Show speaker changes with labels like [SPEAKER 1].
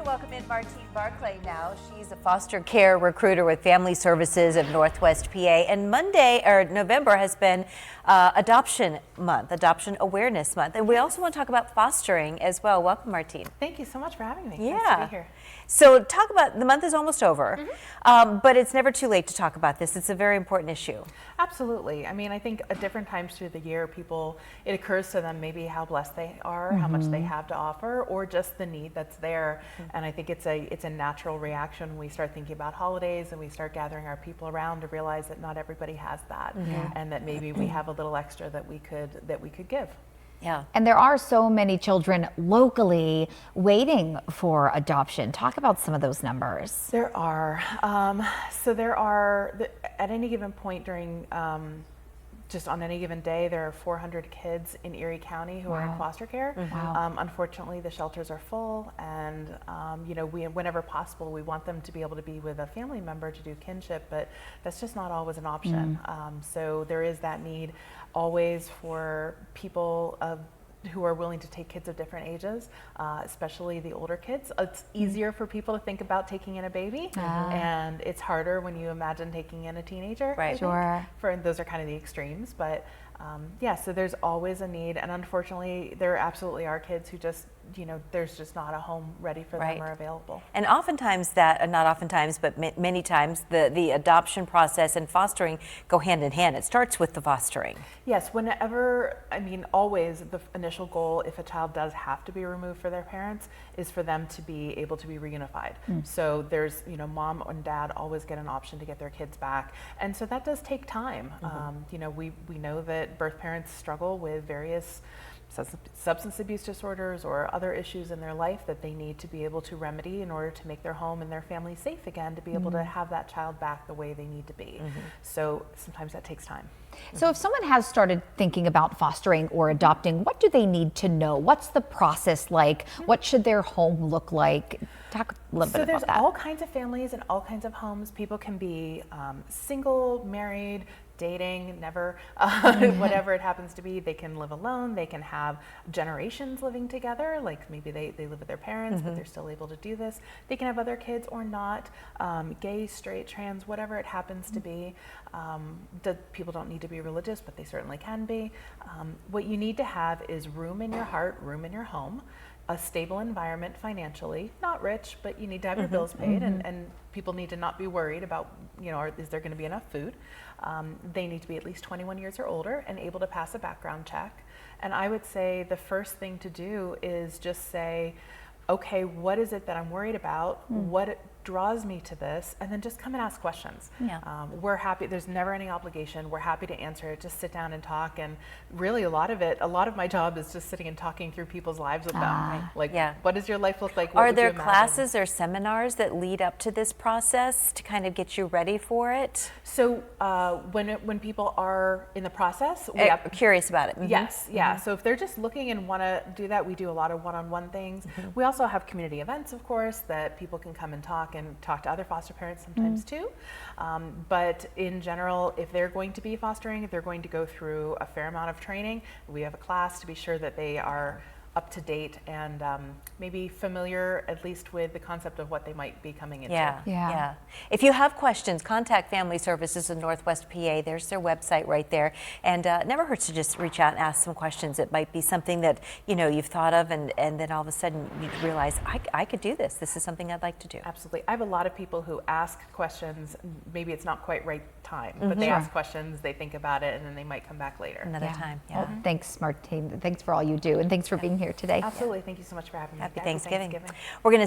[SPEAKER 1] to welcome in Martine Barclay now. She's a foster care recruiter with Family Services of Northwest PA. And November has been Adoption Month, Adoption Awareness Month. And we also want to talk about fostering as well. Welcome, Martine.
[SPEAKER 2] Thank you so much for having me.
[SPEAKER 1] Yeah.
[SPEAKER 2] Nice to be here.
[SPEAKER 1] So talk about, the month is almost over, but it's never too late to talk about this. It's a very important issue.
[SPEAKER 2] Absolutely. I mean, I think at different times through the year, it occurs to them maybe how blessed they are, how much they have to offer, or just the need that's there. And I think it's a natural reaction when we start thinking about holidays and we start gathering our people around to realize that not everybody has that, and that maybe we have a little extra that we could give.
[SPEAKER 3] Yeah. And there are so many children locally waiting for adoption. Talk about some of those numbers.
[SPEAKER 2] There are. So there are, at any given point during, just on any given day, there are 400 kids in Erie County who are in foster care. Unfortunately, the shelters are full, and whenever possible, we want them to be able to be with a family member to do kinship, but that's just not always an option. So there is that need always for people who are willing to take kids of different ages, especially the older kids. It's easier for people to think about taking in a baby, and it's harder when you imagine taking in a teenager.
[SPEAKER 1] Right.
[SPEAKER 3] Sure.
[SPEAKER 2] Those are kind of the extremes, but yeah, so there's always a need, and unfortunately, there absolutely are kids who just, there's just not a home ready for them or available.
[SPEAKER 1] And oftentimes not oftentimes, but many times, the adoption process and fostering go hand in hand. It starts with the fostering.
[SPEAKER 2] Yes, always the initial goal, if a child does have to be removed for their parents, is for them to be able to be reunified. So there's, mom and dad always get an option to get their kids back. And so that does take time. We know that birth parents struggle with various substance abuse disorders or other issues in their life that they need to be able to remedy in order to make their home and their family safe again, to be able to have that child back the way they need to be. So sometimes that takes time.
[SPEAKER 3] So if someone has started thinking about fostering or adopting, what do they need to know? What's the process like? What should their home look like? Talk a little bit about that.
[SPEAKER 2] So there's all kinds of families and all kinds of homes. People can be single, married, dating, never, whatever it happens to be. They can live alone. They can have generations living together, like maybe they live with their parents, but they're still able to do this. They can have other kids or not, gay, straight, trans, whatever it happens to be. People don't need to be religious, but they certainly can be. What you need to have is room in your heart, room in your home, a stable environment financially, not rich, but you need to have your bills paid, and people need to not be worried about, is there going to be enough food? They need to be at least 21 years or older and able to pass a background check. And I would say the first thing to do is just say, okay, what is it that I'm worried about? What draws me to this? And then just come and ask questions. We're happy, there's never any obligation. We're happy to answer it. Just sit down and talk. And really a lot of my job is just sitting and talking through people's lives with them. Like, what does your life look like? What
[SPEAKER 1] Are there classes or seminars that lead up to this process to kind of get you ready for it?
[SPEAKER 2] So when people are in the process,
[SPEAKER 1] curious about it.
[SPEAKER 2] Yes, yeah. So if they're just looking and want to do that, we do a lot of one-on-one things. We also have community events, of course, that people can come and talk to other foster parents sometimes too. But in general, if they're going to be fostering, if they're going to go through a fair amount of training, we have a class to be sure that they are up to date and maybe familiar at least with the concept of what they might be coming into.
[SPEAKER 1] Yeah. If you have questions, contact Family Services in Northwest PA. There's their website right there. And it never hurts to just reach out and ask some questions. It might be something that you've thought of, and then all of a sudden you realize, I could do this. This is something I'd like to do.
[SPEAKER 2] Absolutely. I have a lot of people who ask questions. Maybe it's not quite right time, but they ask questions, they think about it, and then they might come back later.
[SPEAKER 1] Another time.
[SPEAKER 3] Well, thanks, Martine. Thanks for all you do, and thanks for being here today.
[SPEAKER 2] Absolutely. Thank you so much for having me.
[SPEAKER 1] Happy Thanksgiving. We're going to